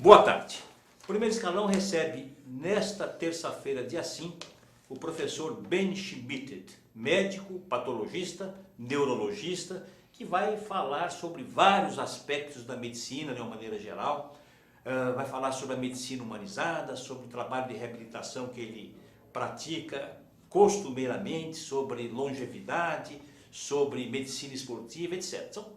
Boa tarde. O primeiro escalão recebe nesta terça-feira, dia 5, o professor Ben Schmidt, médico, patologista, neurologista, que vai falar sobre vários aspectos da medicina de uma maneira geral. Vai falar sobre a medicina humanizada, sobre o trabalho de reabilitação que ele pratica costumeiramente, sobre longevidade, sobre medicina esportiva, etc. São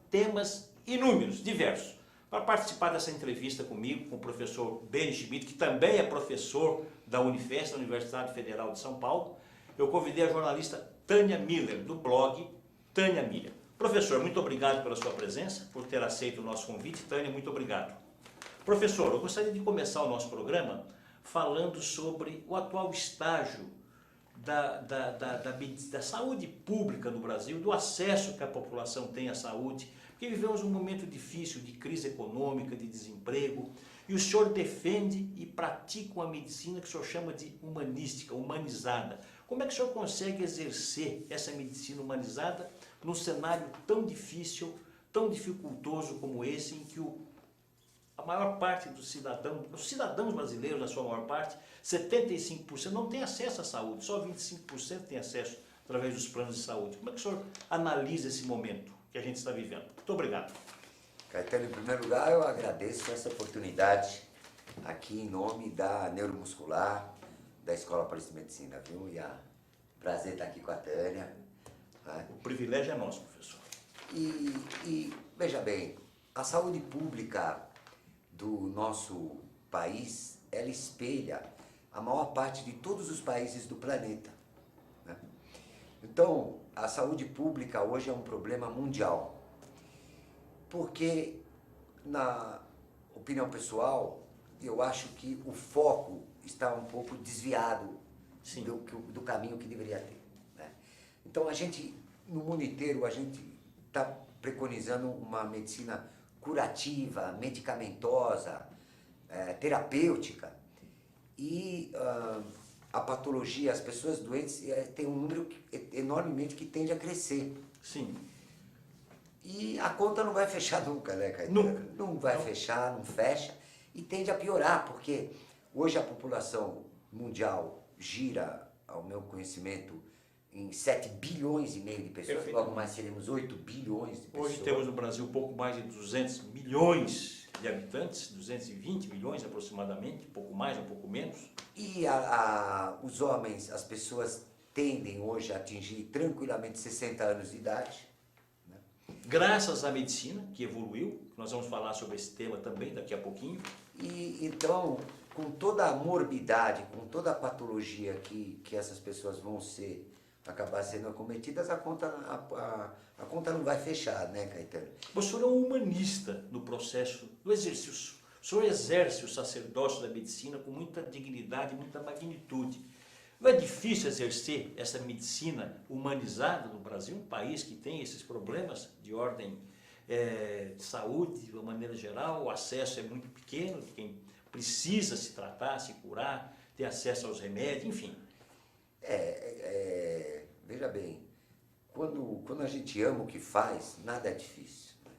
temas inúmeros, diversos. Para participar dessa entrevista comigo, com o professor Ben Schmidt, que também é professor da Unifesp, da Universidade Federal de São Paulo, eu convidei a jornalista Tânia Miller, do blog Tânia Miller. Professor, muito obrigado pela sua presença, por ter aceito o nosso convite. Tânia, muito obrigado. Professor, eu gostaria de começar o nosso programa falando sobre o atual estágio da saúde pública no Brasil, do acesso que a população tem à saúde, porque vivemos um momento difícil de crise econômica, de desemprego, e o senhor defende e pratica uma medicina que o senhor chama de humanística, humanizada. Como é que o senhor consegue exercer essa medicina humanizada num cenário tão difícil, tão dificultoso como esse, em que a maior parte dos cidadãos brasileiros, na sua maior parte, 75% não tem acesso à saúde, só 25% tem acesso através dos planos de saúde. Como é que o senhor analisa esse momento que a gente está vivendo? Muito obrigado. Caetano, em primeiro lugar, eu agradeço essa oportunidade aqui em nome da Neuromuscular, da Escola Paulista de Medicina, viu? E prazer estar aqui com a Tânia. Né? O privilégio é nosso, professor. E veja bem, a saúde pública do nosso país, ela espelha a maior parte de todos os países do planeta. Né? Então, a saúde pública hoje é um problema mundial, porque, na opinião pessoal, eu acho que o foco está um pouco desviado do caminho que deveria ter. Né? Então, a gente, no mundo inteiro, a gente está preconizando uma medicina curativa, medicamentosa, terapêutica, e a patologia, as pessoas doentes, tem um número enormemente que tende a crescer. Sim. E a conta não vai fechar nunca, né, Caetano? Nunca. Não vai fechar, não fecha, e tende a piorar, porque hoje a população mundial gira, ao meu conhecimento, em 7 bilhões e meio de pessoas, logo mais seremos 8 bilhões de pessoas. Hoje temos no Brasil um pouco mais de 200 milhões de habitantes, 220 milhões aproximadamente, um pouco mais, um pouco menos. E os homens, as pessoas tendem hoje a atingir tranquilamente 60 anos de idade. Né? Graças à medicina, que evoluiu, nós vamos falar sobre esse tema também daqui a pouquinho. E então, com toda a morbidade, com toda a patologia que essas pessoas vão acabar sendo acometidas, a conta não vai fechar, né, Caetano? O senhor é um humanista no processo do exercício. O senhor exerce o sacerdócio da medicina com muita dignidade, muita magnitude. Não é difícil exercer essa medicina humanizada no Brasil, um país que tem esses problemas de ordem de saúde, de uma maneira geral, o acesso é muito pequeno, de quem precisa se tratar, se curar, ter acesso aos remédios, enfim. Veja bem, quando a gente ama o que faz, nada é difícil. Né?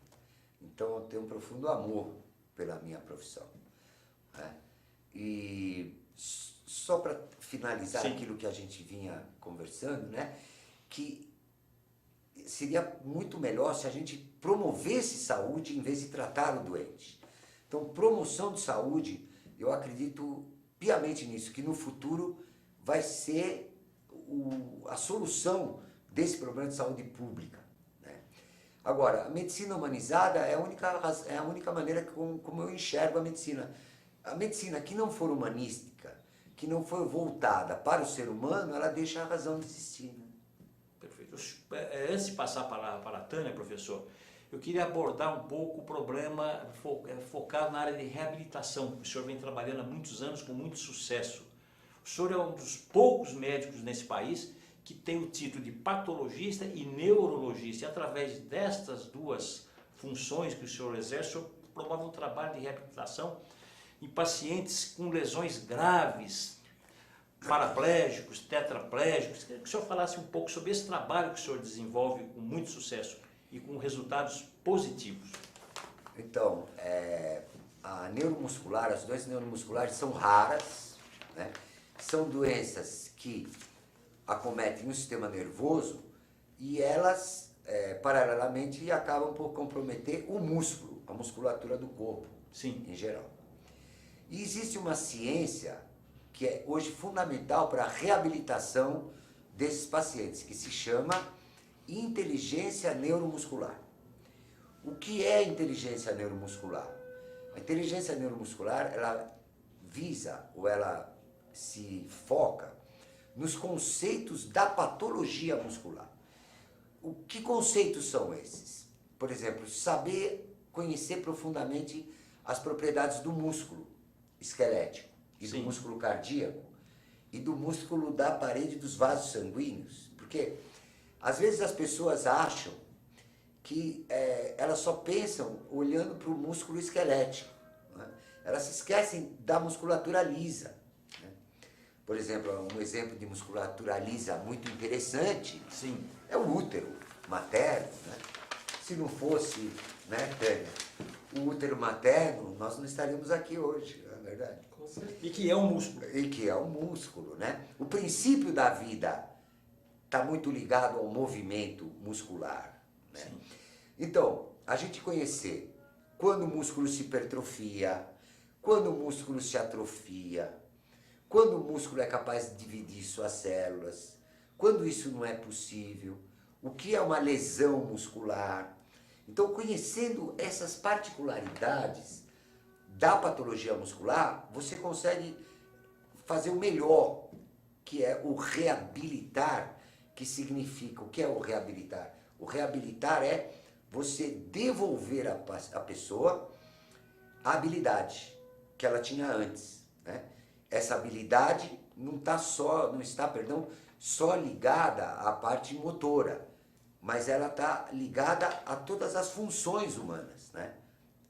Então eu tenho um profundo amor pela minha profissão. Né? E só para finalizar aquilo que a gente vinha conversando, né? Que seria muito melhor se a gente promovesse saúde em vez de tratar o doente. Então, promoção de saúde, eu acredito piamente nisso, que no futuro vai ser a solução desse problema de saúde pública. Né? Agora, a medicina humanizada é a única maneira como eu enxergo a medicina. A medicina que não for humanística, que não for voltada para o ser humano, ela deixa a razão de existir. Né? Perfeito. Antes de passar para a Tânia, professor, eu queria abordar um pouco o problema focado na área de reabilitação, que o senhor vem trabalhando há muitos anos com muito sucesso. O senhor é um dos poucos médicos nesse país que tem o título de patologista e neurologista. E através destas duas funções que o senhor exerce, o senhor promove um trabalho de reabilitação em pacientes com lesões graves, paraplégicos, tetraplégicos. Queria que o senhor falasse um pouco sobre esse trabalho que o senhor desenvolve com muito sucesso e com resultados positivos. Então, a neuromuscular, as doenças neuromusculares são raras, né? São doenças que acometem o sistema nervoso e elas, paralelamente, acabam por comprometer o músculo, a musculatura do corpo, Sim. em geral. E existe uma ciência que é hoje fundamental para a reabilitação desses pacientes, que se chama inteligência neuromuscular. O que é inteligência neuromuscular? A inteligência neuromuscular, ela visa, ou ela se foca nos conceitos da patologia muscular. Que conceitos são esses? Por exemplo, saber conhecer profundamente as propriedades do músculo esquelético e do músculo cardíaco e do músculo da parede dos vasos sanguíneos. Porque às vezes as pessoas acham que elas só pensam olhando para o músculo esquelético, né? Elas se esquecem da musculatura lisa, né? Por exemplo, um exemplo de musculatura lisa muito interessante Sim. é o útero materno, né? Se não fosse, né, Tânia, o útero materno, nós não estaríamos aqui hoje, não é verdade? E que é um músculo. E que é um músculo, né? O princípio da vida está muito ligado ao movimento muscular, né? Sim. Então, a gente conhecer quando o músculo se hipertrofia, quando o músculo se atrofia, quando o músculo é capaz de dividir suas células, quando isso não é possível, o que é uma lesão muscular. Então, conhecendo essas particularidades da patologia muscular, você consegue fazer o melhor, que é o reabilitar, que significa, o que é o reabilitar? O reabilitar é você devolver à pessoa a habilidade que ela tinha antes, né? Essa habilidade não está só ligada à parte motora, mas ela está ligada a todas as funções humanas, né?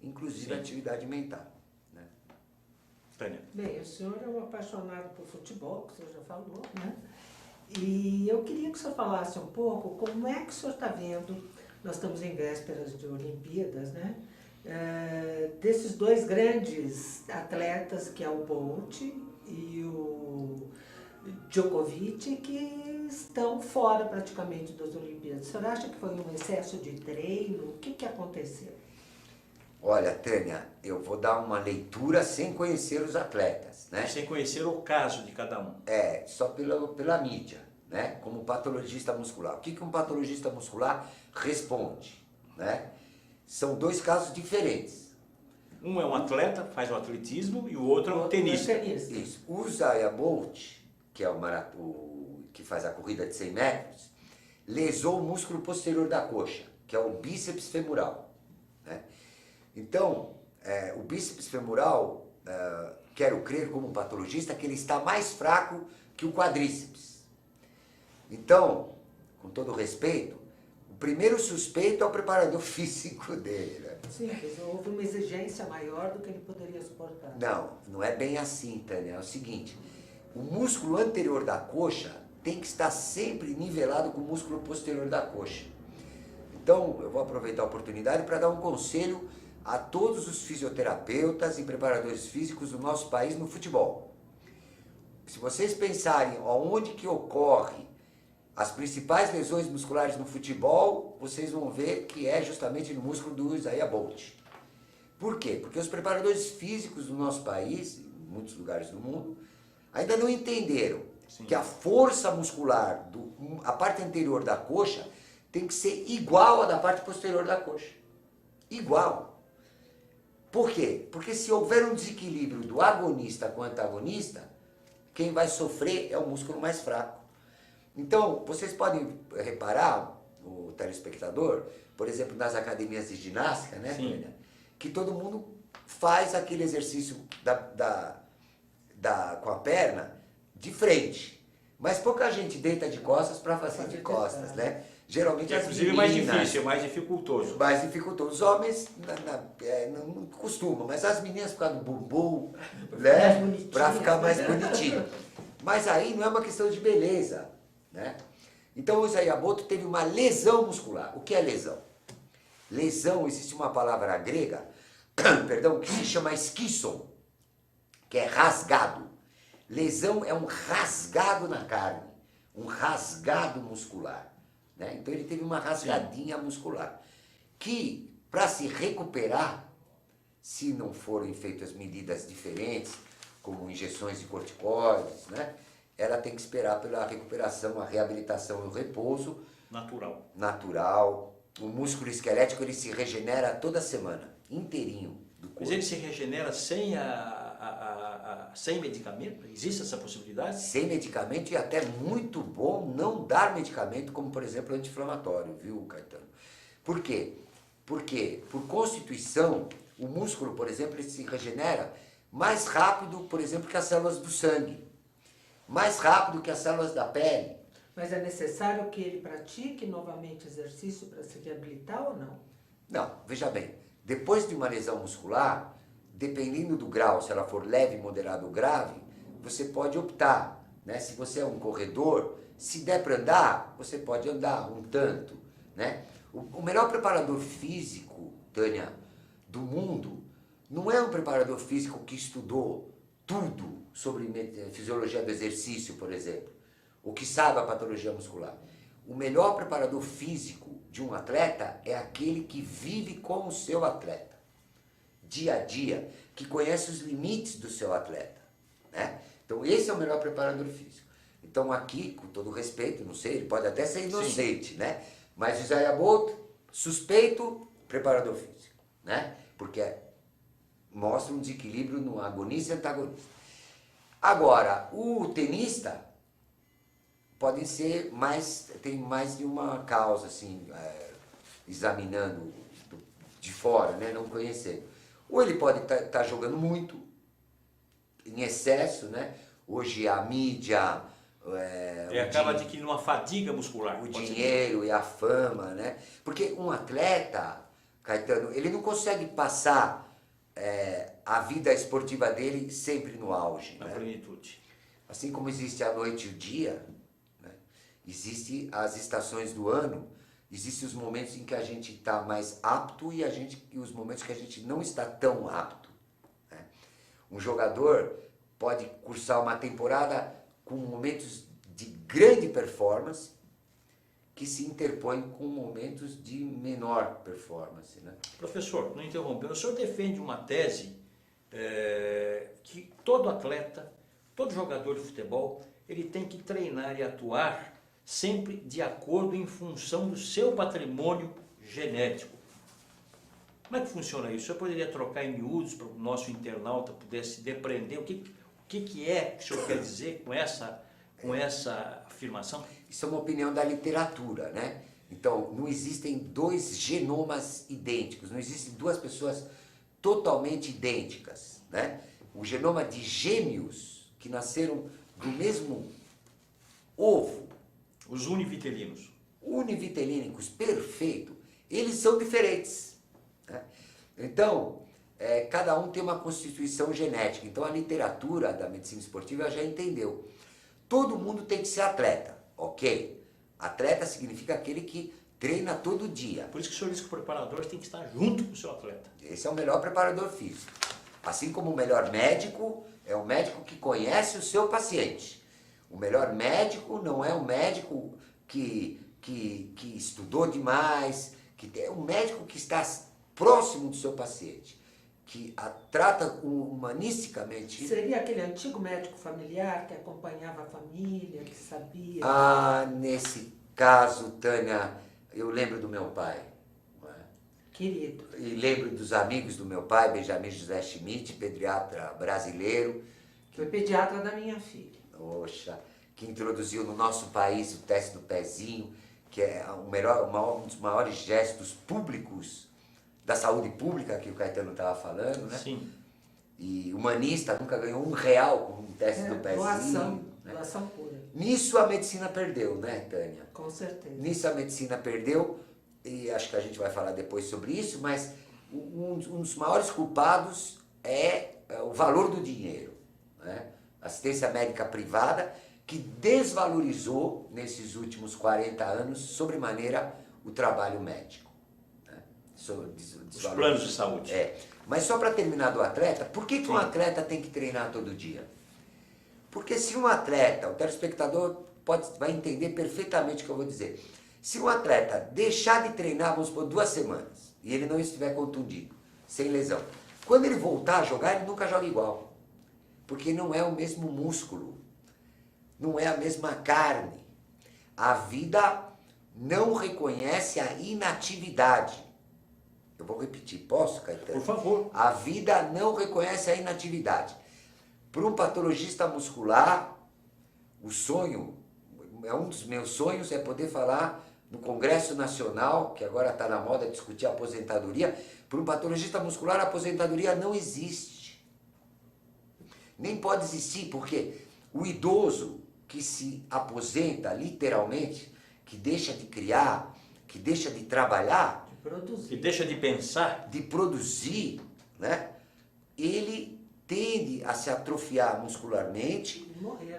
Inclusive a atividade mental, né? Tânia. Bem, o senhor é um apaixonado por futebol, que o senhor já falou, né? E eu queria que o senhor falasse um pouco como é que o senhor está vendo, nós estamos em vésperas de Olimpíadas, né? Desses dois grandes atletas, que é o Bolt e o Djokovic, que estão fora praticamente das Olimpíadas. O senhor acha que foi um excesso de treino? O que aconteceu? Olha, Tânia, eu vou dar uma leitura sem conhecer os atletas, né? Sem conhecer o caso de cada um. Só pela mídia, né? Como patologista muscular. O que um patologista muscular responde, né? São dois casos diferentes. Um é um atleta, faz o atletismo, e o outro é um tenista. Isso. O Usain Bolt, que é que faz a corrida de 100 metros, lesou o músculo posterior da coxa, que é o bíceps femoral, né? Então, o bíceps femoral, quero crer como patologista, que ele está mais fraco que o quadríceps. Então, com todo respeito, o primeiro suspeito é o preparador físico dele, né? Sim, houve uma exigência maior do que ele poderia suportar. Não é bem assim, Tânia. É o seguinte, o músculo anterior da coxa tem que estar sempre nivelado com o músculo posterior da coxa. Então, eu vou aproveitar a oportunidade para dar um conselho a todos os fisioterapeutas e preparadores físicos do nosso país no futebol. Se vocês pensarem onde que ocorre as principais lesões musculares no futebol, vocês vão ver que é justamente no músculo do Usain Bolt. Por quê? Porque os preparadores físicos do nosso país, em muitos lugares do mundo, ainda não entenderam que a força muscular, a parte anterior da coxa, tem que ser igual à da parte posterior da coxa. Igual. Por quê? Porque se houver um desequilíbrio do agonista com o antagonista, quem vai sofrer é o músculo mais fraco. Então, vocês podem reparar, o telespectador, por exemplo, nas academias de ginástica, né, Tânia, que todo mundo faz aquele exercício com a perna de frente. Mas pouca gente deita de costas para fazer de costas, né? Geralmente as inclusive meninas, mais difícil, mais dificultoso. Mais dificultoso. Os homens não costumam, mas as meninas por causa do bumbum, né? Para ficar mais bonitinho. Mas aí não é uma questão de beleza, né? Então o Usain Bolt teve uma lesão muscular. O que é lesão? Lesão, existe uma palavra grega, perdão, que se chama esquisson, que é rasgado. Lesão é um rasgado na carne, um rasgado muscular, né? Então ele teve uma rasgadinha muscular, que para se recuperar, se não forem feitas medidas diferentes, como injeções de corticoides, né? Ela tem que esperar pela recuperação, a reabilitação e o repouso natural. O músculo esquelético ele se regenera toda semana, inteirinho do corpo. Mas ele se regenera sem, sem medicamento? Existe essa possibilidade? Sem medicamento, e até muito bom não dar medicamento, como por exemplo anti-inflamatório, viu, Caetano? Por quê? Porque, por constituição, o músculo, por exemplo, ele se regenera mais rápido, por exemplo, que as células do sangue, mais rápido que as células da pele. Mas é necessário que ele pratique novamente exercício para se reabilitar ou não? Não, veja bem, depois de uma lesão muscular, dependendo do grau, se ela for leve, moderada ou grave, você pode optar, né? Se você é um corredor, se der para andar, você pode andar um tanto, né? O melhor preparador físico, Tânia, do mundo, não é um preparador físico que estudou tudo sobre fisiologia do exercício, por exemplo, ou que sabe a patologia muscular. O melhor preparador físico de um atleta é aquele que vive com o seu atleta, dia a dia, que conhece os limites do seu atleta, né? Então esse é o melhor preparador físico. Então aqui, com todo respeito, não sei, ele pode até ser inocente, né? Mas o Usain Bolt, suspeito, preparador físico, né? Porque mostra um desequilíbrio no agonista e antagonista. Agora, o tenista podem ser mais, tem mais de uma causa, assim, examinando de fora, né? Não conhecendo. Ou ele pode estar jogando muito, em excesso, né? Hoje a mídia... acaba adquirindo uma fadiga muscular. O dinheiro e a fama, né? Porque um atleta, Caetano, ele não consegue passar a vida esportiva dele sempre no auge. Na plenitude. Assim como existe a noite e o dia, né? Existem as estações do ano, existem os momentos em que a gente está mais apto e os momentos que a gente não está tão apto, né? Um jogador pode cursar uma temporada com momentos de grande performance que se interpõem com momentos de menor performance, né? Professor, não interrompendo, o senhor defende uma tese que todo atleta, todo jogador de futebol, ele tem que treinar e atuar sempre de acordo em função do seu patrimônio genético. Como é que funciona isso? O senhor poderia trocar em miúdos para o nosso internauta pudesse depreender o que é que o senhor quer dizer com essa afirmação? Isso é uma opinião da literatura, né? Então, não existem dois genomas idênticos, não existem duas pessoas totalmente idênticas, né? O genoma de gêmeos que nasceram do mesmo ovo, os univitelinos. Univitelínicos, perfeito, eles são diferentes, né? Então, cada um tem uma constituição genética. Então, a literatura da medicina esportiva já entendeu. Todo mundo tem que ser atleta, ok? Atleta significa aquele que treina todo dia. Por isso que o senhor diz que o preparador tem que estar junto com o seu atleta. Esse é o melhor preparador físico. Assim como o melhor médico é o médico que conhece o seu paciente. O melhor médico não é um médico que estudou demais, é um médico que está próximo do seu paciente, que a trata humanisticamente. Seria aquele antigo médico familiar que acompanhava a família, que sabia... Ah, nesse caso, Tânia, eu lembro do meu pai. Querido. E lembro dos amigos do meu pai, Benjamin José Schmidt, pediatra brasileiro. Foi pediatra da minha filha. Poxa, que introduziu no nosso país o teste do pezinho, que é um dos maiores gestos públicos da saúde pública que o Caetano estava falando, né? Sim. E humanista nunca ganhou R$1 com um teste do pezinho. Doação, né? doação pura. Nisso a medicina perdeu, né, Tânia? Com certeza. Nisso a medicina perdeu, e acho que a gente vai falar depois sobre isso, mas um dos maiores culpados é o valor do dinheiro, né? Assistência médica privada, que desvalorizou nesses últimos 40 anos, sobremaneira, o trabalho médico. Né? Os planos de saúde. Mas só para terminar do atleta, por que um atleta tem que treinar todo dia? Porque se um atleta, o telespectador vai entender perfeitamente o que eu vou dizer. Se um atleta deixar de treinar, vamos por 2 semanas, e ele não estiver contundido, sem lesão, quando ele voltar a jogar, ele nunca joga igual. Porque não é o mesmo músculo, não é a mesma carne. A vida não reconhece a inatividade. Eu vou repetir, posso, Caetano? Por favor. A vida não reconhece a inatividade. Para um patologista muscular, o sonho, um dos meus sonhos é poder falar no Congresso Nacional, que agora está na moda discutir a aposentadoria. Para um patologista muscular, a aposentadoria não existe. Nem pode existir, porque o idoso que se aposenta, literalmente, que deixa de criar, que deixa de trabalhar, que deixa de pensar, de produzir, né? Ele tende a se atrofiar muscularmente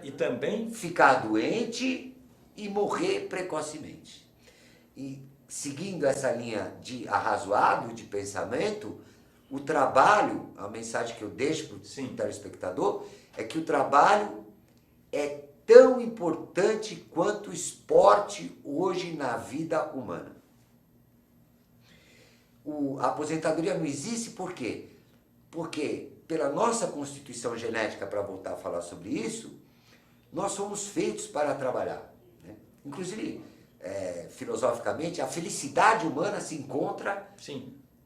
e também ficar doente e morrer precocemente. E seguindo essa linha de arrazoado de pensamento, o trabalho, a mensagem que eu deixo para o telespectador, é que o trabalho é tão importante quanto o esporte hoje na vida humana. A aposentadoria não existe por quê? Porque pela nossa constituição genética, para voltar a falar sobre isso, nós somos feitos para trabalhar, né? Inclusive, filosoficamente, a felicidade humana se encontra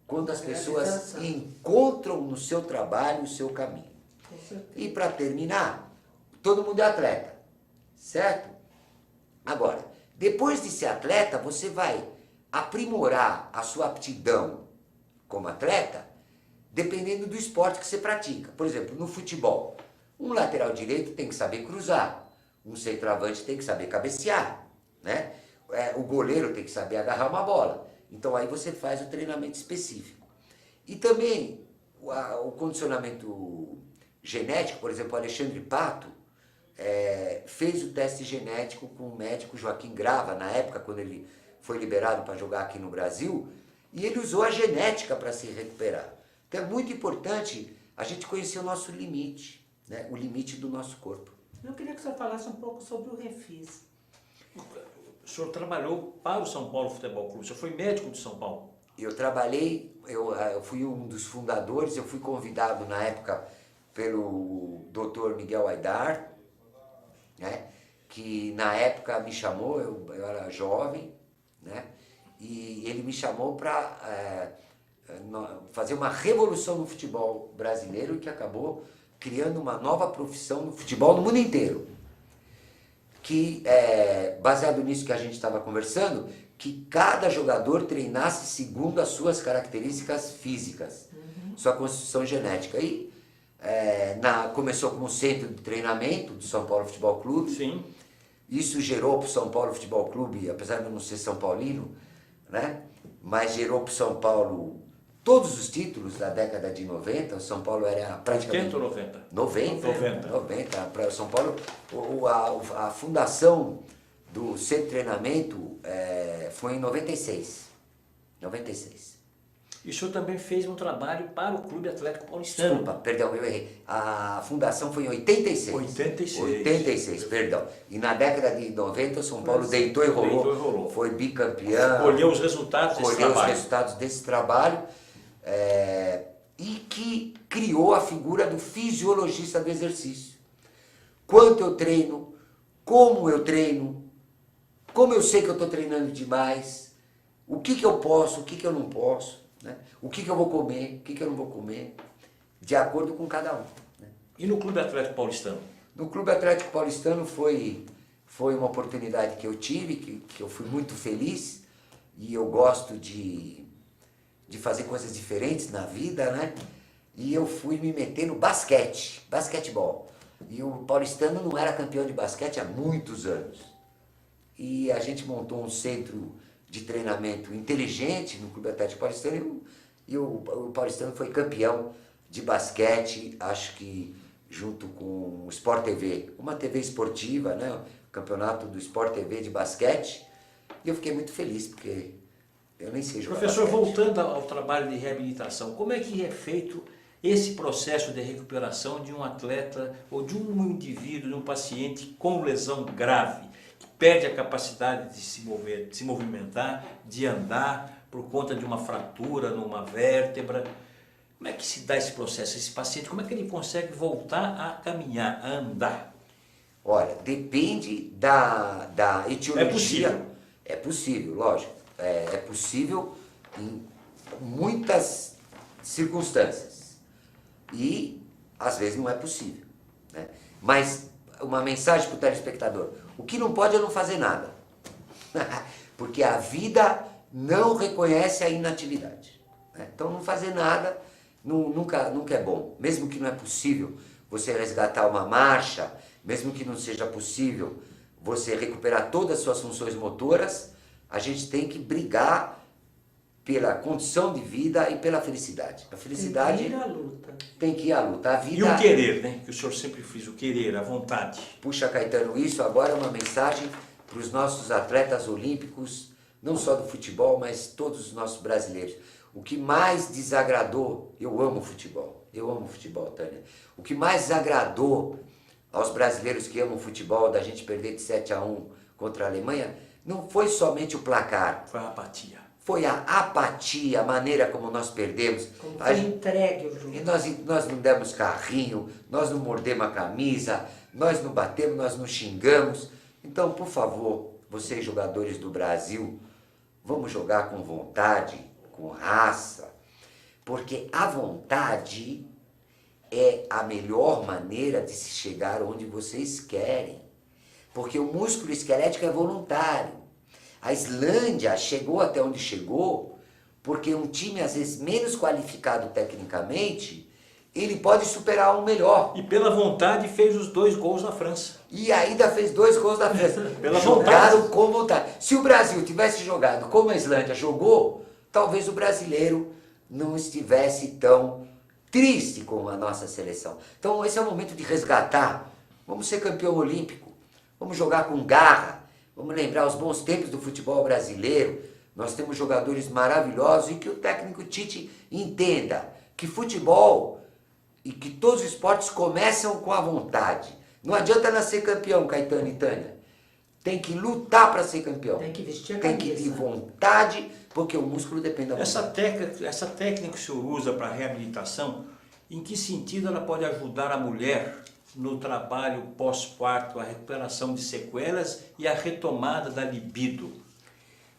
quando as pessoas encontram no seu trabalho o seu caminho. E para terminar, todo mundo é atleta, certo? Agora, depois de ser atleta, você vai aprimorar a sua aptidão como atleta dependendo do esporte que você pratica. Por exemplo, no futebol, um lateral direito tem que saber cruzar, um centroavante tem que saber cabecear, né? O goleiro tem que saber agarrar uma bola. Então aí você faz o treinamento específico. E também o condicionamento genético, por exemplo, o Alexandre Pato fez o teste genético com o médico Joaquim Grava, na época quando ele foi liberado para jogar aqui no Brasil, e ele usou a genética para se recuperar. Então é muito importante a gente conhecer o nosso limite, né? O limite do nosso corpo. Eu queria que o senhor falasse um pouco sobre o Refis. O senhor trabalhou para o São Paulo Futebol Clube, o senhor foi médico de São Paulo. Eu trabalhei, eu fui um dos fundadores, eu fui convidado na época pelo Dr. Miguel Aidar, né? Que na época me chamou, eu era jovem, né? E ele me chamou para fazer uma revolução no futebol brasileiro que acabou criando uma nova profissão no futebol no mundo inteiro. Que, baseado nisso que a gente estava conversando, que cada jogador treinasse segundo as suas características físicas, sua constituição genética. E começou como centro de treinamento do São Paulo Futebol Clube. Sim. Isso gerou para o São Paulo Futebol Clube, apesar de eu não ser São Paulino, né? Mas gerou para o São Paulo todos os títulos da década de 90. O São Paulo era praticamente... 80 ou 90? 90. Para o São Paulo, a fundação do centro de treinamento foi em 96. 96. E o senhor também fez um trabalho para o Clube Atlético Paulistano. Desculpa, perdão, eu errei. A fundação foi em 86. 86, perdão. E na década de 90 o São Paulo deitou e rolou. Foi bicampeão. Colheu os resultados desse trabalho. Colheu os resultados desse trabalho. E que criou a figura do fisiologista do exercício. Quanto eu treino, como eu treino, como eu sei que eu estou treinando demais, o que eu posso, o que eu não posso, né? O que eu vou comer, o que eu não vou comer, de acordo com cada um. Né? E no Clube Atlético Paulistano? No Clube Atlético Paulistano foi uma oportunidade que eu tive, que eu fui muito feliz, e eu gosto de fazer coisas diferentes na vida, né? E eu fui me meter no basquetebol. E o Paulistano não era campeão de basquete há muitos anos. E a gente montou um centro de treinamento inteligente no Clube Atlético Paulistano, e o Paulistano foi campeão de basquete, acho que junto com o Sport TV, uma TV esportiva, né? O campeonato do Sport TV de basquete. E eu fiquei muito feliz, porque Eu nem sei jogar Professor, basquete. voltando ao trabalho de reabilitação, como é que é feito esse processo de recuperação de um atleta ou de um indivíduo, de um paciente com lesão grave, que perde a capacidade de se mover, de se movimentar, de andar por conta de uma fratura numa vértebra? Como é que se dá esse processo? Esse paciente, como é que ele consegue voltar a caminhar, a andar? Olha, depende da etiologia. É possível? É possível, lógico. É possível em muitas circunstâncias. E, às vezes, não é possível. Né? Mas, uma mensagem para o telespectador. O que não pode é não fazer nada. Porque a vida não reconhece a inatividade. Né? Então, não fazer nada nunca é bom. Mesmo que não é possível você resgatar uma marcha, mesmo que não seja possível você recuperar todas as suas funções motoras, a gente tem que brigar pela condição de vida e pela felicidade. A felicidade Tem que ir à luta. tem que ir à luta. A vida... E o querer, né? Que o senhor sempre fez, o querer, a vontade. Puxa, Caetano, isso agora é uma mensagem para os nossos atletas olímpicos, não só do futebol, mas todos os nossos brasileiros. O que mais desagradou, eu amo futebol, Tânia. O que mais desagradou aos brasileiros que amam futebol, da gente perder de 7-1 contra a Alemanha, não foi somente o placar. Foi a apatia. Foi a apatia, a maneira como nós perdemos. Como A foi gente- entregue o jogo. E nós não demos carrinho, nós não mordemos a camisa, nós não batemos, nós não xingamos. Então, por favor, vocês jogadores do Brasil, vamos jogar com vontade, com raça, porque a vontade é a melhor maneira de se chegar onde vocês querem. Porque o músculo esquelético é voluntário. A Islândia chegou até onde chegou porque um time, às vezes, menos qualificado tecnicamente, ele pode superar um melhor. E pela vontade fez os 2 gols na França. E ainda fez 2 gols da França. Pela Jogaram vontade. com vontade. Se o Brasil tivesse jogado como a Islândia jogou, talvez o brasileiro não estivesse tão triste com a nossa seleção. Então esse é o momento de resgatar. Vamos ser campeão olímpico. Vamos jogar com garra. Vamos lembrar os bons tempos do futebol brasileiro. Nós temos jogadores maravilhosos e que o técnico Tite entenda que futebol e que todos os esportes começam com a vontade. Não adianta nascer campeão, Caetano e Tânia. Tem que lutar para ser campeão. Tem que vestir a Tem que ter camisa. vontade, porque o músculo depende da Essa vontade. técnica que o senhor usa para reabilitação, em que sentido ela pode ajudar a mulher no trabalho pós-parto, a recuperação de sequelas e a retomada da libido?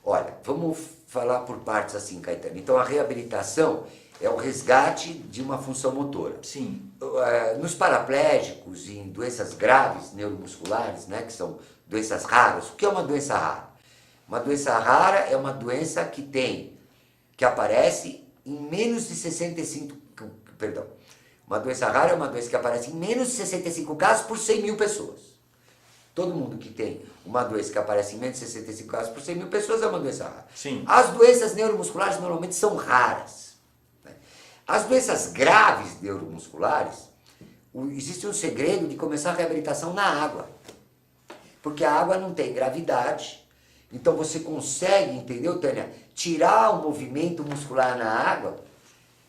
Olha, vamos falar por partes assim, Caetano. Então a reabilitação é o resgate de uma função motora. Sim. Nos paraplégicos e em doenças graves neuromusculares, né, que são doenças raras, o que é uma doença rara? Uma doença rara é uma doença que aparece em menos de 65, perdão. Uma doença rara é uma doença que aparece em menos de 65 casos por 100 mil pessoas. Todo mundo que tem uma doença que aparece em menos de 65 casos por 100 mil pessoas é uma doença rara. Sim. As doenças neuromusculares normalmente são raras. Né? As doenças graves neuromusculares, existe um segredo de começar a reabilitação na água. Porque a água não tem gravidade. Então você consegue, entendeu, Tânia? Tirar o movimento muscular na água.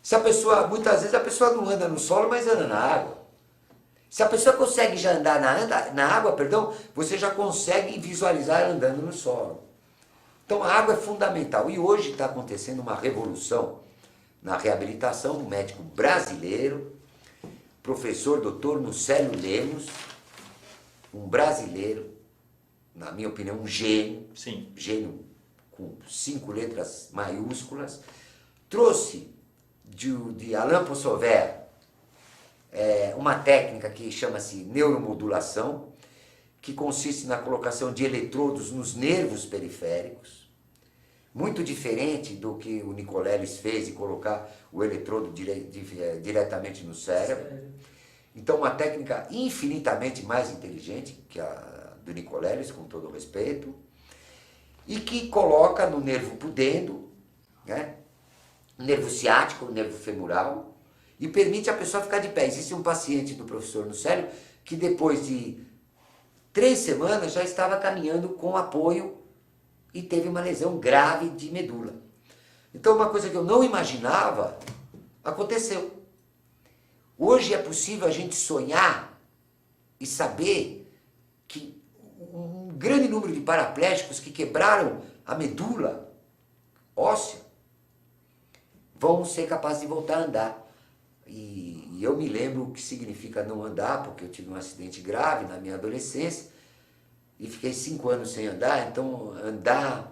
Se a pessoa, muitas vezes a pessoa não anda no solo, mas anda na água. Se a pessoa consegue já andar na água, você já consegue visualizar ela andando no solo. Então a água é fundamental. E hoje está acontecendo uma revolução na reabilitação. Um médico brasileiro, professor Dr. Nucélio Lemos, um brasileiro, na minha opinião, um gênio. Sim. Gênio com 5 letras maiúsculas, trouxe de Alain Possover uma técnica que chama-se neuromodulação, que consiste na colocação de eletrodos nos nervos periféricos, muito diferente do que o Nicoleles fez de colocar o eletrodo diretamente no cérebro. Sério. Então, uma técnica infinitamente mais inteligente que a do Nicoleles, com todo o respeito, e que coloca no nervo pudendo, né, nervo ciático, nervo femoral, e permite a pessoa ficar de pé. Existe um paciente do professor Nucélio que depois de 3 semanas já estava caminhando com apoio e teve uma lesão grave de medula. Então uma coisa que eu não imaginava aconteceu. Hoje é possível a gente sonhar e saber que um grande número de paraplégicos que quebraram a medula óssea vão ser capazes de voltar a andar. E eu me lembro o que significa não andar, porque eu tive um acidente grave na minha adolescência e fiquei 5 anos sem andar, então andar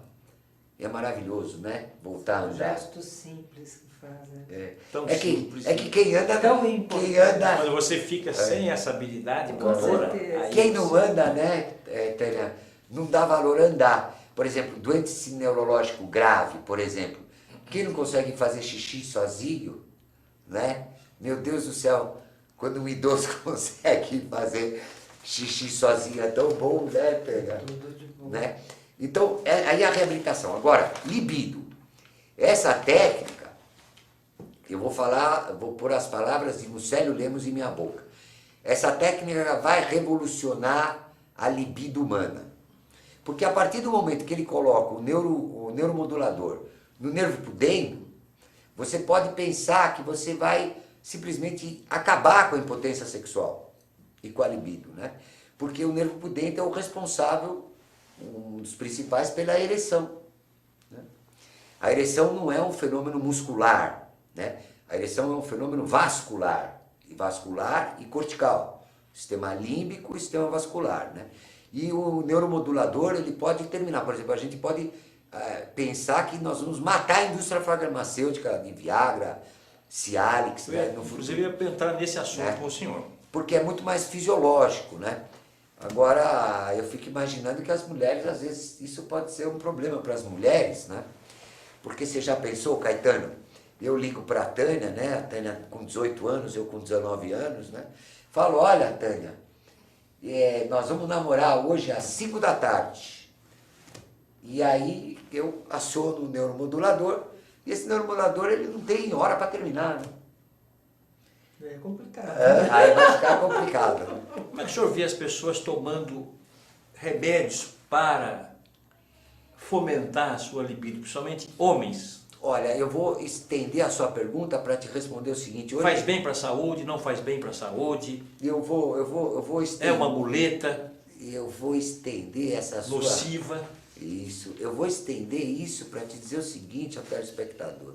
é maravilhoso, né? Voltar a andar. Gestos simples que fazem. É que quem anda... Quando você fica sem essa habilidade Com motora, certeza. aí Quem não você- anda, né, Tânia, não dá valor a andar. Por exemplo, doente neurológico grave, por exemplo. Quem não consegue fazer xixi sozinho, né? Meu Deus do céu, quando um idoso consegue fazer xixi sozinho é tão bom, né, Tânia? Tudo de bom. Né? Então, aí a reabilitação. Agora, libido. Essa técnica, eu vou pôr as palavras de Muscélio Lemos em minha boca. Essa técnica vai revolucionar a libido humana. Porque a partir do momento que ele coloca o neuromodulador no nervo pudendo, você pode pensar que você vai simplesmente acabar com a impotência sexual e com a libido, né? Porque o nervo pudente é o responsável, um dos principais, pela ereção. Né? A ereção não é um fenômeno muscular, né? A ereção é um fenômeno vascular e cortical. Sistema límbico e sistema vascular, né? E o neuromodulador, ele pode terminar, por exemplo, a gente pode pensar que nós vamos matar a indústria farmacêutica de Viagra, Cialis, né, no futuro. Inclusive, eu ia entrar nesse assunto com o senhor. Porque é muito mais fisiológico, né? Agora, eu fico imaginando que as mulheres, às vezes, isso pode ser um problema para as mulheres, né? Porque você já pensou, Caetano? Eu ligo para a Tânia, né? A Tânia com 18 anos, eu com 19 anos, né? Falo, olha, Tânia, nós vamos namorar hoje às 5 da tarde. E aí eu aciono o neuromodulador, e esse neuromodulador ele não tem hora para terminar, né? É complicado. Aí vai ficar complicado. Né? Como é que o senhor vê as pessoas tomando remédios para fomentar a sua libido, principalmente homens? Olha, eu vou estender a sua pergunta para te responder o seguinte. Hoje, Faz bem para a saúde, não faz bem para a saúde? eu vou estender. É uma muleta Eu vou estender essa sua. nociva? Isso. Eu vou estender isso para te dizer o seguinte ao telespectador.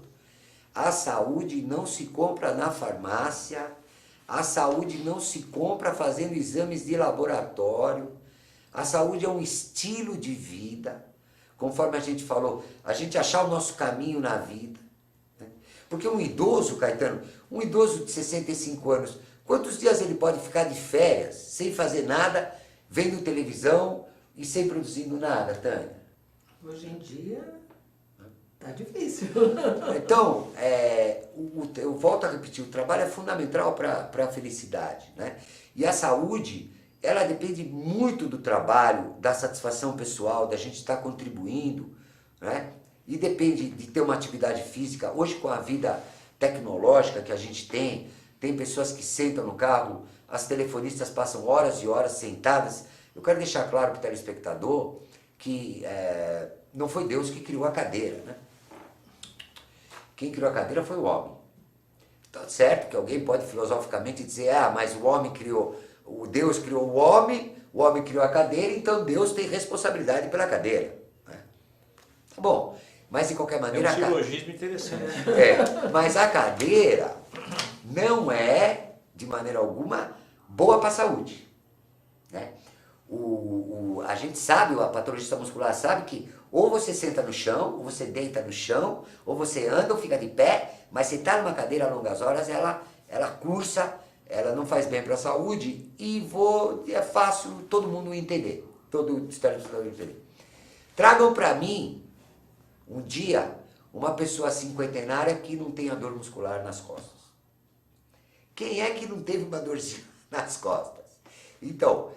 A saúde não se compra na farmácia, a saúde não se compra fazendo exames de laboratório, a saúde é um estilo de vida, conforme a gente falou, a gente achar o nosso caminho na vida. Né? Porque um idoso, Caetano, um idoso de 65 anos, quantos dias ele pode ficar de férias, sem fazer nada, vendo televisão e sem produzindo nada, Tânia? Hoje em dia tá difícil. Então, eu volto a repetir, o trabalho é fundamental para a felicidade, né? E a saúde, ela depende muito do trabalho, da satisfação pessoal, da gente estar contribuindo, né? E depende de ter uma atividade física. Hoje, com a vida tecnológica que a gente tem pessoas que sentam no carro, as telefonistas passam horas e horas sentadas. Eu quero deixar claro para o telespectador que não foi Deus que criou a cadeira, né? Quem criou a cadeira foi o homem. Tá certo que alguém pode filosoficamente dizer, mas o homem criou, o Deus criou o homem criou a cadeira, então Deus tem responsabilidade pela cadeira. Né? Tá bom, mas de qualquer É maneira... um silogismo interessante. Mas a cadeira não é, de maneira alguma, boa para a saúde. Né? A gente sabe, a patologista muscular sabe que ou você senta no chão, ou você deita no chão, ou você anda ou fica de pé, mas se está numa cadeira a longas horas, ela cursa, ela não faz bem para a saúde e é fácil todo mundo entender, todo telespectador entender. Tragam para mim, um dia, uma pessoa cinquentenária que não tenha dor muscular nas costas. Quem é que não teve uma dorzinha nas costas? Então,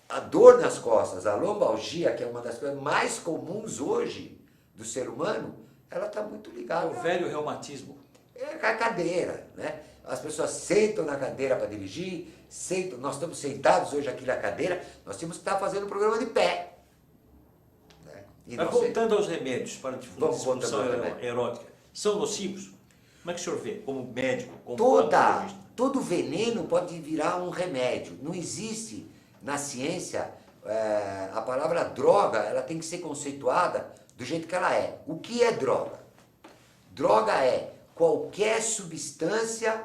a dor nas costas, a lombalgia, que é uma das coisas mais comuns hoje do ser humano, ela está muito É ligada o velho reumatismo. com a cadeira, né? As pessoas sentam na cadeira para dirigir, nós estamos sentados hoje aqui na cadeira, nós temos que estar fazendo um programa de pé. Né? Mas voltando aos remédios para disfunção remédio. erótica, são nocivos? Como é que o senhor vê, como médico, como Todo veneno pode virar um remédio. Não existe na ciência, a palavra droga, ela tem que ser conceituada do jeito que ela é. O que é droga? Droga é qualquer substância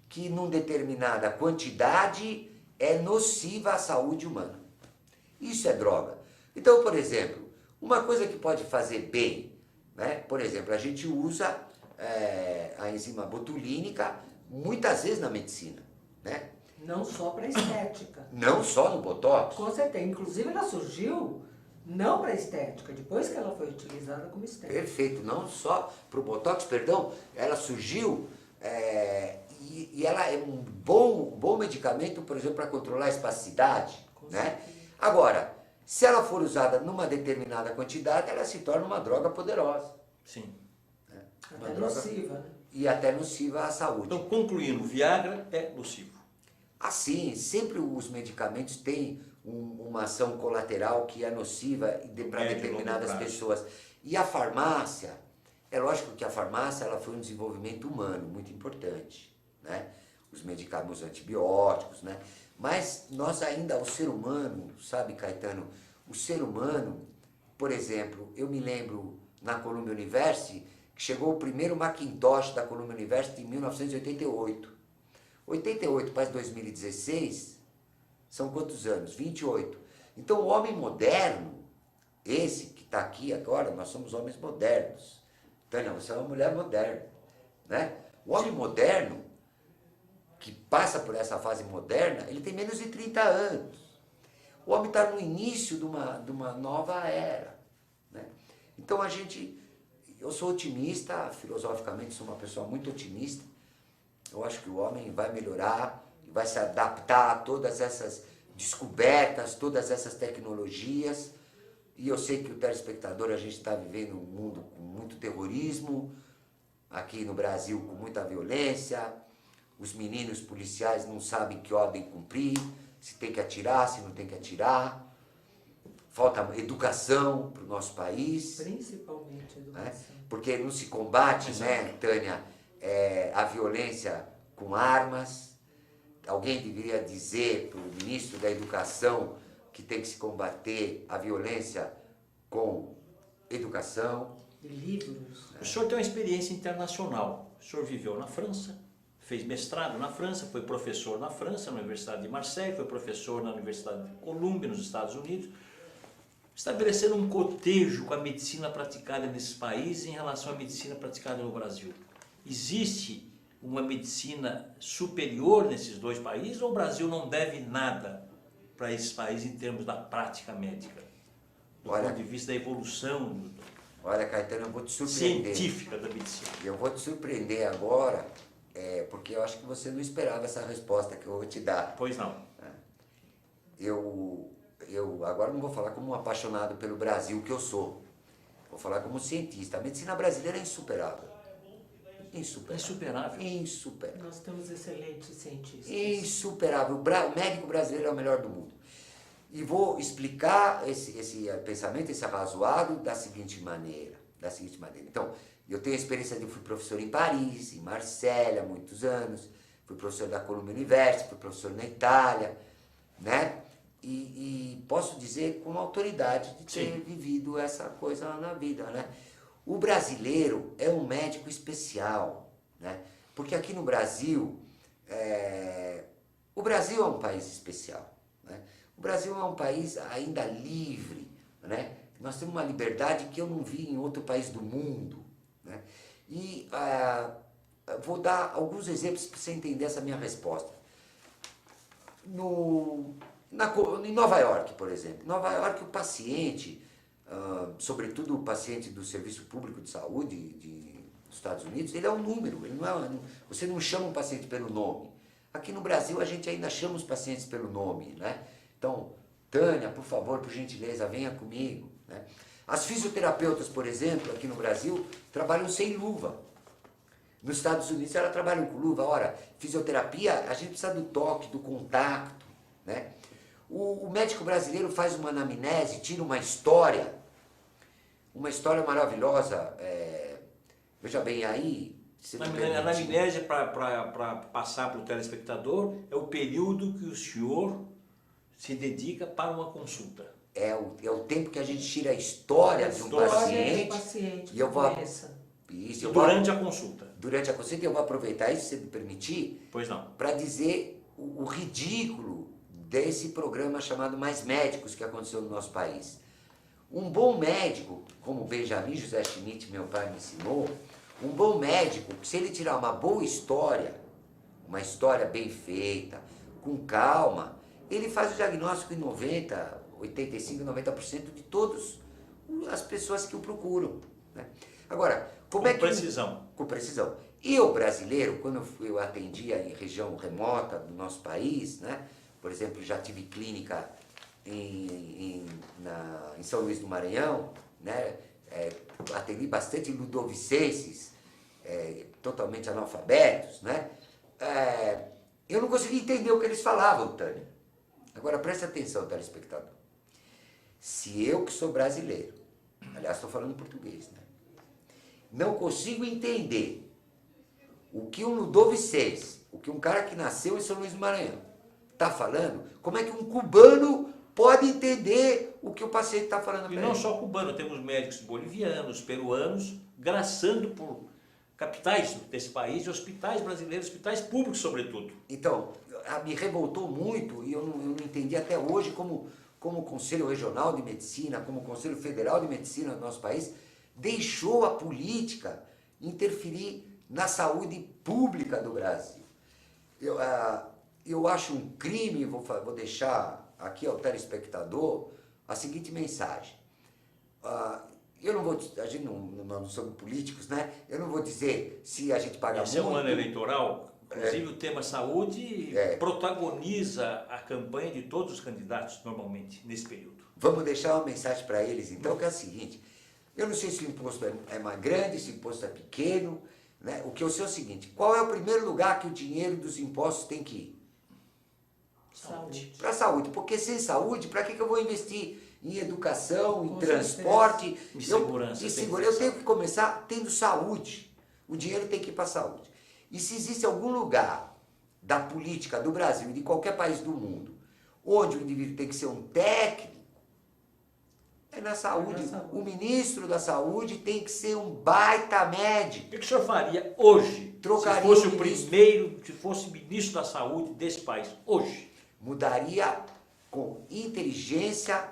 que, numa determinada quantidade, é nociva à saúde humana. Isso é droga. Então, por exemplo, uma coisa que pode fazer bem, né? Por exemplo, a gente usa a enzima botulínica muitas vezes na medicina, né? Não só para estética. Não só no Botox. Com certeza. Inclusive, ela surgiu não para estética, depois que ela foi utilizada como estética. Perfeito. Não só para o Botox, perdão, ela surgiu e ela é um bom medicamento, por exemplo, para controlar a espasticidade, né? Agora, se ela for usada numa determinada quantidade, ela se torna uma droga poderosa. Sim. Né? Até nociva, né? E até nociva à saúde. Então, concluindo, Viagra é nocivo. Assim, sempre os medicamentos têm uma ação colateral que é nociva para determinadas pessoas. E a farmácia, é lógico que a farmácia ela foi um desenvolvimento humano muito importante, né? Os medicamentos antibióticos, né? Mas nós ainda, o ser humano, sabe, Caetano, o ser humano, por exemplo, eu me lembro na Columbia University, que chegou o primeiro Macintosh da Columbia University em 1988. 88 para 2016, são quantos anos? 28. Então o homem moderno, esse que está aqui agora, nós somos homens modernos. Tânia, você é uma mulher moderna, né? O homem moderno, que passa por essa fase moderna, ele tem menos de 30 anos. O homem está no início de uma nova era, né? Então eu sou otimista, filosoficamente sou uma pessoa muito otimista. Eu acho que o homem vai melhorar, vai se adaptar a todas essas descobertas, todas essas tecnologias. E eu sei que o telespectador, a gente está vivendo um mundo com muito terrorismo, aqui no Brasil com muita violência, os meninos policiais não sabem que ordem cumprir, se tem que atirar, se não tem que atirar. Falta educação para o nosso país. Principalmente educação. Né? Porque não se combate, né, Tânia, a violência com armas. Alguém deveria dizer para o ministro da Educação que tem que se combater a violência com educação. E livros. O senhor tem uma experiência internacional. O senhor viveu na França, fez mestrado na França, foi professor na França, na Universidade de Marseille, foi professor na Universidade de Columbia, nos Estados Unidos, estabelecendo um cotejo com a medicina praticada nesses países em relação à medicina praticada no Brasil. Existe uma medicina superior nesses dois países ou o Brasil não deve nada para esses países em termos da prática médica? Do ponto de vista da evolução Olha, Caetano, eu vou te surpreender. Científica da medicina. Eu vou te surpreender agora, porque eu acho que você não esperava essa resposta que eu vou te dar. Pois não. Eu agora não vou falar como um apaixonado pelo Brasil que eu sou. Vou falar como cientista. A medicina brasileira é insuperável. Insuperável. Insuperável. Nós temos excelentes cientistas. Insuperável. O médico brasileiro é o melhor do mundo. E vou explicar esse pensamento, esse arrazoado da seguinte maneira. Então, eu tenho a experiência de fui professor em Paris, em Marselha, há muitos anos. Fui professor da Columbia University, fui professor na Itália, né? E posso dizer com autoridade de ter vivido essa coisa na vida, né? O brasileiro é um médico especial, né? Porque aqui no Brasil, o Brasil é um país especial, né? O Brasil é um país ainda livre, né? Nós temos uma liberdade que eu não vi em outro país do mundo, né? E vou dar alguns exemplos para você entender essa minha resposta. Em Nova York, por exemplo. Em Nova York, o paciente, sobretudo o paciente do Serviço Público de Saúde dos Estados Unidos, ele é um número. Ele não você não chama um paciente pelo nome. Aqui no Brasil, a gente ainda chama os pacientes pelo nome, né? Então, Tânia, por favor, por gentileza, venha comigo, né? As fisioterapeutas, por exemplo, aqui no Brasil, trabalham sem luva. Nos Estados Unidos, elas trabalham com luva. Ora, fisioterapia, a gente precisa do toque, do contato, né? O médico brasileiro faz uma anamnese, tira uma história uma história maravilhosa. Veja bem, aí... se me A permitir- anamnese, para passar para o telespectador, é o período que o senhor se dedica para uma consulta. É o tempo que a gente tira a história de um História paciente. paciente E eu vou... doença. Isso, eu vou- Durante a consulta. durante a consulta, eu vou aproveitar isso, se me permitir, Pois não. para dizer o ridículo desse programa chamado Mais Médicos que aconteceu no nosso país. Um bom médico, como Benjamin José Schmidt, meu pai me ensinou, um bom médico, se ele tirar uma boa história, uma história bem feita, com calma, ele faz o diagnóstico em 90, 85, 90% de todas as pessoas que o procuram, né? Agora, como Com é que... precisão. Com precisão. E o brasileiro, quando eu atendia em região remota do nosso país, né? Por exemplo, já tive clínica em São Luís do Maranhão, né? Atendi bastante ludovicenses, totalmente analfabetos, né? Eu não conseguia entender o que eles falavam, Tânia. Agora preste atenção, telespectador. Se eu que sou brasileiro, aliás, estou falando português, né? Não consigo entender o que um ludovicense, o que um cara que nasceu em São Luís do Maranhão está falando, como é que um cubano pode entender o que o paciente está falando E para não ele? só cubano, temos médicos bolivianos, peruanos, graçando por capitais desse país e hospitais brasileiros, hospitais públicos sobretudo. Então, me revoltou muito e eu não entendi até hoje como o Conselho Regional de Medicina, como o Conselho Federal de Medicina do nosso país, deixou a política interferir na saúde pública do Brasil. Eu acho um crime, vou deixar aqui ao telespectador a seguinte mensagem. Eu não vou, a gente não somos políticos, né? Eu não vou dizer se a gente paga Esse é muito. um ano eleitoral, inclusive o tema saúde protagoniza a campanha de todos os candidatos normalmente nesse período. Vamos deixar uma mensagem para eles então, que é a seguinte: eu não sei se o imposto é mais grande, se o imposto é pequeno, né? O que eu sei é o seguinte: qual é o primeiro lugar que o dinheiro dos impostos tem que ir? Saúde. Para a saúde, porque sem saúde, para que eu vou investir em educação, em Com transporte? Em segurança, Em tem segurança. que ter Eu tenho que começar tendo saúde. O dinheiro tem que ir para a saúde. E se existe algum lugar da política do Brasil e de qualquer país do mundo onde o indivíduo tem que ser um técnico, é na saúde. O ministro da saúde tem que ser um baita médico. O que o senhor faria hoje, Trocaria se fosse o o ministro. primeiro, se fosse ministro da saúde desse país, hoje? Mudaria com inteligência,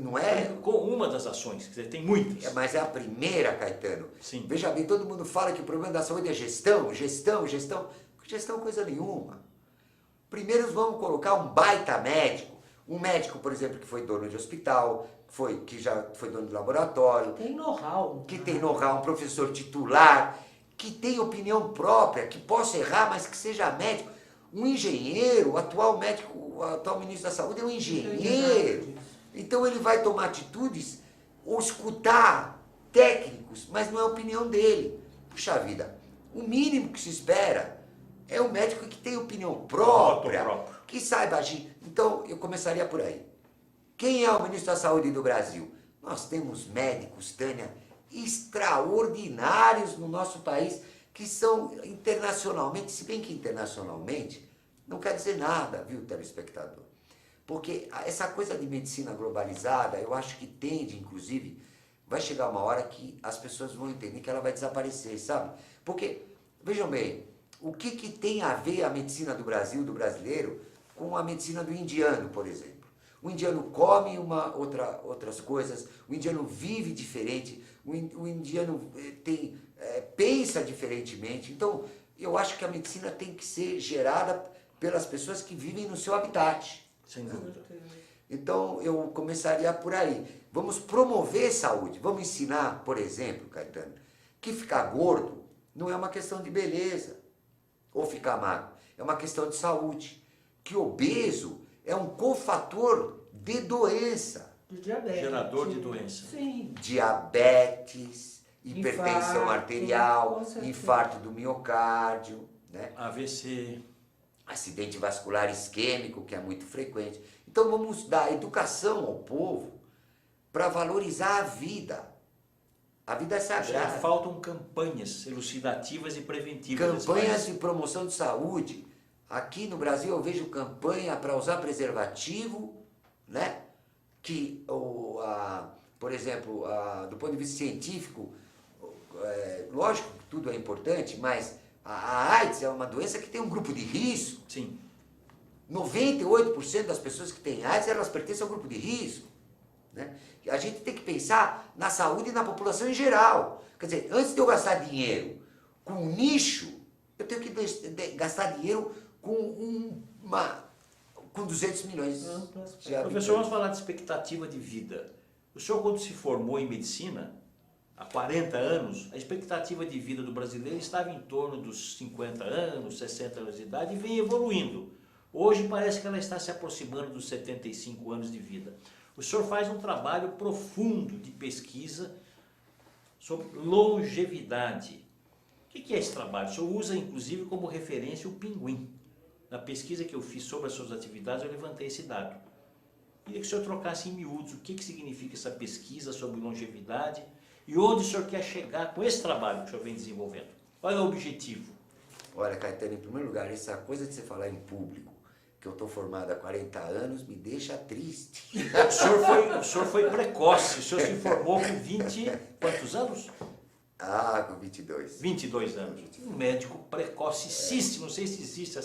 não é? Com uma das ações, quer dizer, tem muitas. Mas é a primeira, Caetano. Sim. Veja bem, todo mundo fala que o problema da saúde é gestão. Gestão coisa nenhuma. Primeiro vamos colocar um baita médico. Um médico, por exemplo, que foi dono de hospital, que já foi dono de laboratório, Tem know-how. que tem know-how, um professor titular, que tem opinião própria, que possa errar, mas que seja médico. Um engenheiro, o atual ministro da saúde é um engenheiro. Então ele vai tomar atitudes ou escutar técnicos, mas não é a opinião dele. Puxa vida, o mínimo que se espera é um médico que tem opinião própria, que saiba agir. Então eu começaria por aí. Quem é o ministro da Saúde do Brasil? Nós temos médicos, Tânia, extraordinários no nosso país, que são internacionalmente, se bem que internacionalmente, não quer dizer nada, viu, telespectador? Porque essa coisa de medicina globalizada, eu acho que tende, inclusive, vai chegar uma hora que as pessoas vão entender que ela vai desaparecer, sabe? Porque, vejam bem, o que tem a ver a medicina do Brasil, do brasileiro, com a medicina do indiano, por exemplo? O indiano come outras coisas, o indiano vive diferente, o indiano pensa diferentemente. Então, eu acho que a medicina tem que ser gerada pelas pessoas que vivem no seu habitat. Sem dúvida. Então, eu começaria por aí. Vamos promover saúde. Vamos ensinar, por exemplo, Caetano, que ficar gordo não é uma questão de beleza ou ficar magro. É uma questão de saúde. Que obeso é um cofator de doença. De diabetes. Gerador de doença. Sim. Diabetes, hipertensão Infarto, arterial, com certeza. infarto do miocárdio, né? AVC. Acidente vascular isquêmico, que é muito frequente. Então vamos dar educação ao povo para valorizar a vida. A vida é Ou seja, sagrada. faltam campanhas elucidativas e preventivas. nesse Campanhas país. de promoção de saúde. Aqui no Brasil eu vejo campanha para usar preservativo, né? Que, por exemplo, do ponto de vista científico, lógico que tudo é importante, mas a AIDS é uma doença que tem um grupo de risco. Sim. 98% das pessoas que têm AIDS, elas pertencem ao grupo de risco. Né? A gente tem que pensar na saúde e na população em geral. Quer dizer, antes de eu gastar dinheiro com um nicho, eu tenho que gastar dinheiro com 200 milhões de Professor, habitantes. vamos falar de expectativa de vida. O senhor, quando se formou em medicina, há 40 anos, a expectativa de vida do brasileiro estava em torno dos 50 anos, 60 anos de idade e vem evoluindo. Hoje parece que ela está se aproximando dos 75 anos de vida. O senhor faz um trabalho profundo de pesquisa sobre longevidade. O que é esse trabalho? O senhor usa, inclusive, como referência o pinguim. Na pesquisa que eu fiz sobre as suas atividades, eu levantei esse dado. Queria que o senhor trocasse em miúdos o que significa essa pesquisa sobre longevidade e onde o senhor quer chegar com esse trabalho que o senhor vem desenvolvendo. Qual é o objetivo? Olha, Caetano, em primeiro lugar, essa coisa de você falar em público, que eu estou formado há 40 anos, me deixa triste. O senhor foi precoce, o senhor se formou com 20, quantos anos? Ah, com 22. 22 anos. Um médico precocíssimo, não sei se existe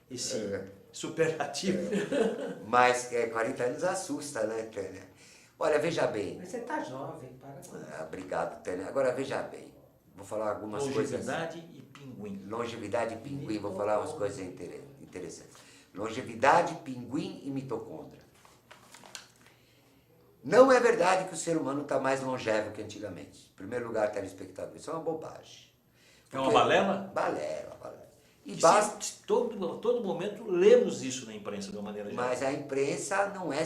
esse superlativo. Mas 40 anos assusta, né, Tânia? Olha, veja bem. Mas você está jovem, para com isso. Obrigado, Tânia. Agora, veja bem. Vou falar algumas coisas. Longevidade e pinguim. Longevidade e pinguim, vou falar umas coisas interessantes. Longevidade, pinguim e mitocôndria. Não é verdade que o ser humano está mais longevo que antigamente. Em primeiro lugar, telespectador, isso é uma bobagem. É uma balela? Balela. E Que basta. todo momento lemos isso na imprensa de uma maneira geral. Mas a imprensa não é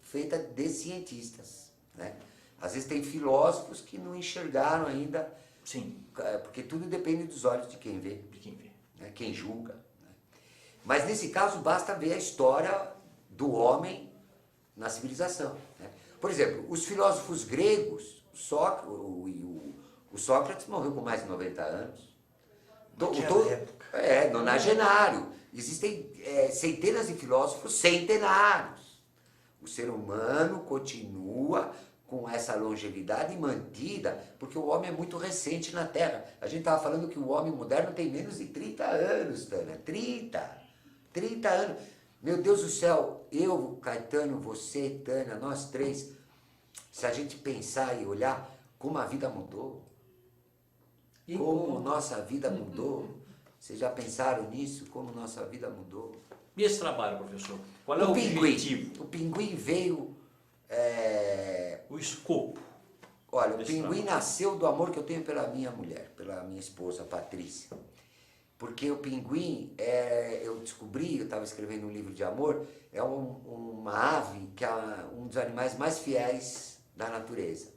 feita de cientistas, né? Às vezes tem filósofos que não enxergaram ainda, Sim, porque tudo depende dos olhos de quem vê, de quem vê. né? Quem julga. Né? Mas nesse caso basta ver a história do homem na civilização. Né? Por exemplo, os filósofos gregos, o Sócrates morreu com mais de 90 anos. Naquela época. Nonagenário. Existem centenas de filósofos centenários. O ser humano continua com essa longevidade mantida, porque o homem é muito recente na Terra. A gente estava falando que o homem moderno tem menos de 30 anos, Tânia. 30 anos. Meu Deus do céu, eu, Caetano, você, Tânia, nós três, se a gente pensar e olhar como a vida mudou, como nossa vida mudou. Vocês já pensaram nisso? Como nossa vida mudou? E esse trabalho, professor? Qual é o objetivo? O pinguim veio... O escopo. Olha, o desse pinguim trabalho. nasceu do amor que eu tenho pela minha mulher, pela minha esposa, Patrícia. Porque o pinguim, eu descobri, eu estava escrevendo um livro de amor, é uma ave que é um dos animais mais fiéis da natureza.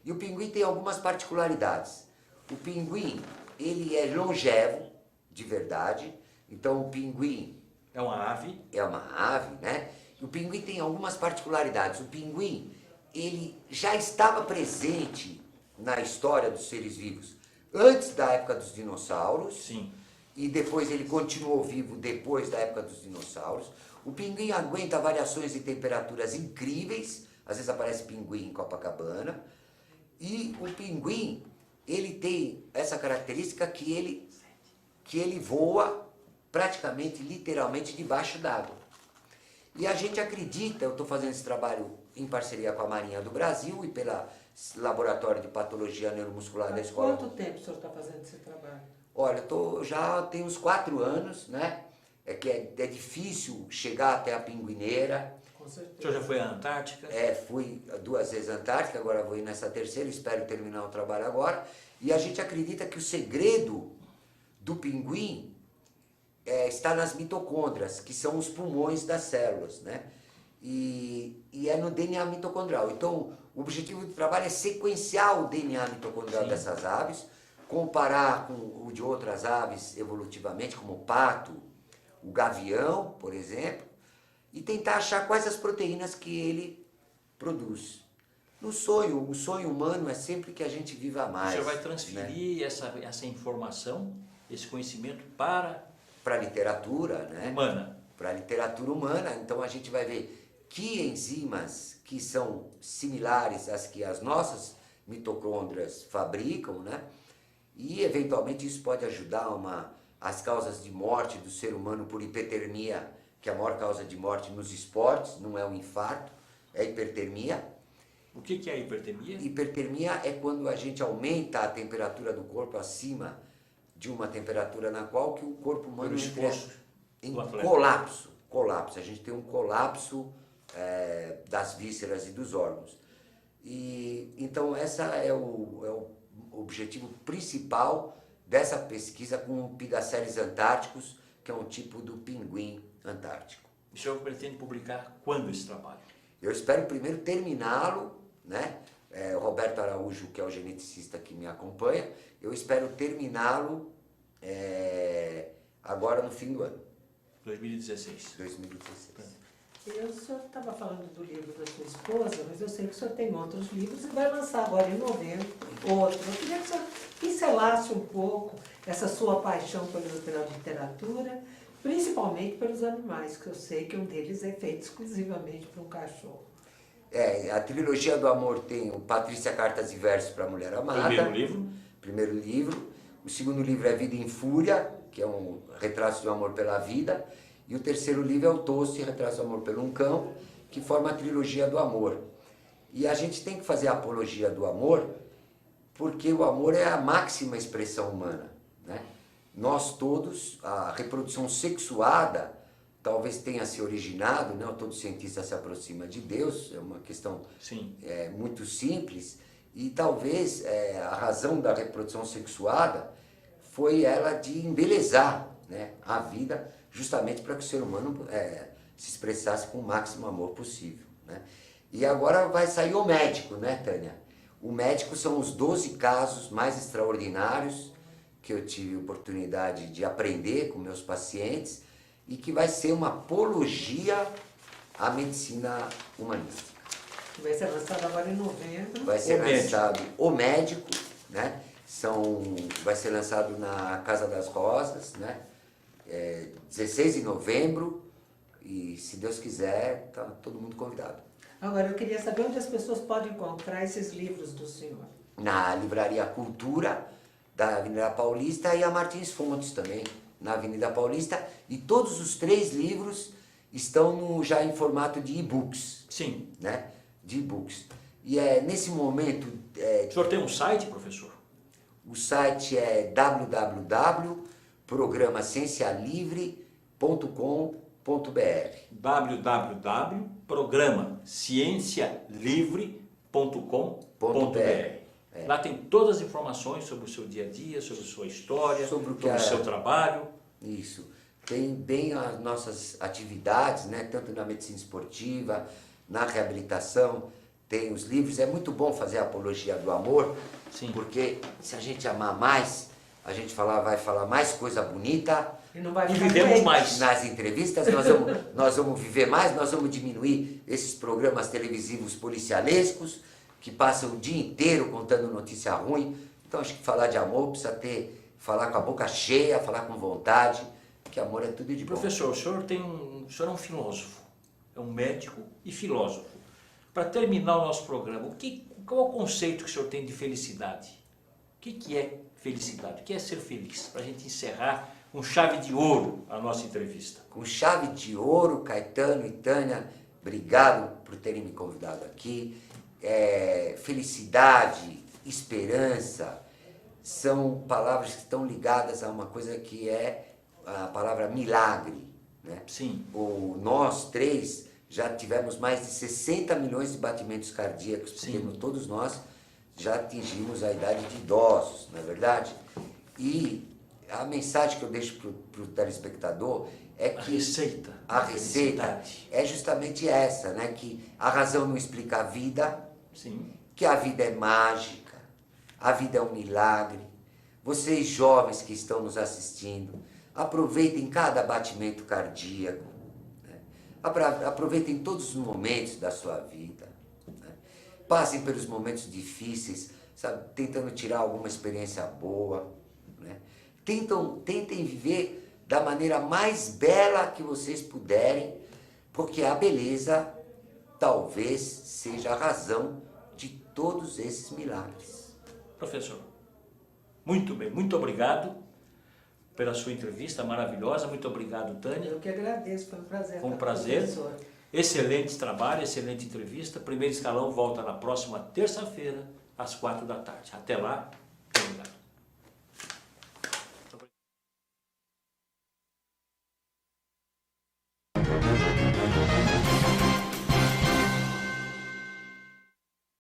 E o pinguim tem algumas particularidades. O pinguim, ele é longevo, de verdade. Então o pinguim É uma ave. é uma ave, né? E o pinguim tem algumas particularidades. O pinguim, ele já estava presente na história dos seres vivos antes da época dos dinossauros. Sim. E depois ele continuou vivo depois da época dos dinossauros. O pinguim aguenta variações de temperaturas incríveis. Às vezes aparece pinguim em Copacabana. E o pinguim, ele tem essa característica que ele voa praticamente, literalmente, debaixo d'água. E a gente acredita, eu estou fazendo esse trabalho em parceria com a Marinha do Brasil e pela Laboratório de Patologia Neuromuscular da Há Escola. quanto tempo o senhor está fazendo esse trabalho? Olha, já tem uns 4 anos, né? É difícil chegar até a pinguineira. Com O certeza. senhor já foi à Antártica? Fui 2 vezes à Antártica, agora vou ir nessa terceira, espero terminar o trabalho agora. E a gente acredita que o segredo do pinguim está nas mitocôndrias, que são os pulmões das células, né? E é no DNA mitocondrial. Então, o objetivo do trabalho é sequenciar o DNA mitocondrial dessas aves, comparar com o de outras aves evolutivamente, como o pato, o gavião, por exemplo, e tentar achar quais as proteínas que ele produz. No sonho, o sonho humano é sempre que a gente viva mais. O senhor vai né? transferir essa informação, esse conhecimento para Para a literatura, né? humana. Para a literatura humana, então a gente vai ver que enzimas que são similares às que as nossas mitocôndrias fabricam, né? E eventualmente isso pode ajudar as causas de morte do ser humano por hipertermia, que é a maior causa de morte nos esportes, não é um infarto, é a hipertermia. O que é a hipertermia? Hipertermia é quando a gente aumenta a temperatura do corpo acima de uma temperatura na qual que o corpo humano Pelo entra esforço em do atleta. colapso. A gente tem um colapso das vísceras e dos órgãos. E então essa é o objetivo principal dessa pesquisa com pigaceres antárticos, que é um tipo do pinguim antártico. O senhor pretende publicar quando esse trabalho? Eu espero primeiro terminá-lo, né? O Roberto Araújo, que é o geneticista que me acompanha, eu espero terminá-lo agora no fim do ano, 2016. 2016. O senhor estava falando do livro da sua esposa, mas eu sei que o senhor tem outros livros e vai lançar agora em novembro outro. Eu queria que o senhor pincelasse um pouco essa sua paixão pela literatura, principalmente pelos animais, que eu sei que um deles é feito exclusivamente para um cachorro. A trilogia do amor tem o Patrícia Cartas e Versos para a Mulher Amada. Primeiro livro. Primeiro livro. O segundo livro é Vida em Fúria, que é um retrato do amor pela vida. E o terceiro livro é o Toast, Retrato do Amor pelo um Cão, que forma a trilogia do amor. E a gente tem que fazer a apologia do amor, porque o amor é a máxima expressão humana, né? Nós todos, a reprodução sexuada talvez tenha se originado, né? Todo cientista se aproxima de Deus, é uma questão Sim. Muito simples, e talvez a razão da reprodução sexuada foi ela de embelezar, né, a vida, justamente para que o ser humano se expressasse com o máximo amor possível, né? E agora vai sair o médico, né, Tânia? O médico são os 12 casos mais extraordinários que eu tive oportunidade de aprender com meus pacientes e que vai ser uma apologia à medicina humanística. Vai ser lançado agora em novembro. Vai ser O Médico. lançado O Médico, né? Vai ser lançado na Casa das Rosas, né? 16 de novembro, e se Deus quiser, tá todo mundo convidado. Agora, eu queria saber onde as pessoas podem encontrar esses livros do senhor. Na Livraria Cultura, da Avenida Paulista, e a Martins Fontes também, na Avenida Paulista, e todos os 3 livros estão já em formato de e-books, Sim. né? De e-books. E nesse momento, O senhor tem um site, professor? o site é www.programaciêncialivre.com.br. www.programaciêncialivre.com.br. Lá tem todas as informações sobre o seu dia a dia, sobre a sua história, Sobre sobre o seu trabalho. Isso. Tem bem as nossas atividades, né? Tanto na medicina esportiva, na reabilitação, tem os livros. É muito bom fazer a apologia do amor, Sim. porque se a gente amar mais, a gente vai falar mais coisa bonita. E não vai E ficar vivemos doente. mais. Nas entrevistas, nós vamos viver mais, nós vamos diminuir esses programas televisivos policialescos, que passam o dia inteiro contando notícia ruim. Então acho que falar de amor precisa falar com a boca cheia, falar com vontade, que amor é tudo de bom. Professor, o senhor é um filósofo, é um médico e filósofo. Para terminar o nosso programa, qual é o conceito que o senhor tem de felicidade? O que é felicidade? O que é ser feliz? Para a gente encerrar com chave de ouro a nossa entrevista. Com chave de ouro, Caetano e Tânia, obrigado por terem me convidado aqui. Felicidade, esperança, são palavras que estão ligadas a uma coisa que é a palavra milagre, né? Sim. Nós 3 já tivemos mais de 60 milhões de batimentos cardíacos, porque todos nós já atingimos a idade de idosos, não é verdade? E a mensagem que eu deixo para o telespectador é que a receita é justamente essa, né? Que a razão não explica a vida, Sim. que a vida é mágica, a vida é um milagre. Vocês jovens que estão nos assistindo, aproveitem cada batimento cardíaco, né? Aproveitem todos os momentos da sua vida, né? passem pelos momentos difíceis, sabe? Tentando tirar alguma experiência boa, né? Tentem viver da maneira mais bela que vocês puderem, porque a beleza talvez seja a razão de todos esses milagres. Professor, muito bem, muito obrigado pela sua entrevista maravilhosa, muito obrigado, Tânia. Eu que agradeço, foi um prazer. Foi um estar com o prazer. professor. Excelente trabalho, excelente entrevista. Primeiro Escalão volta na próxima terça-feira, às 4 da tarde. Até lá, muito obrigado.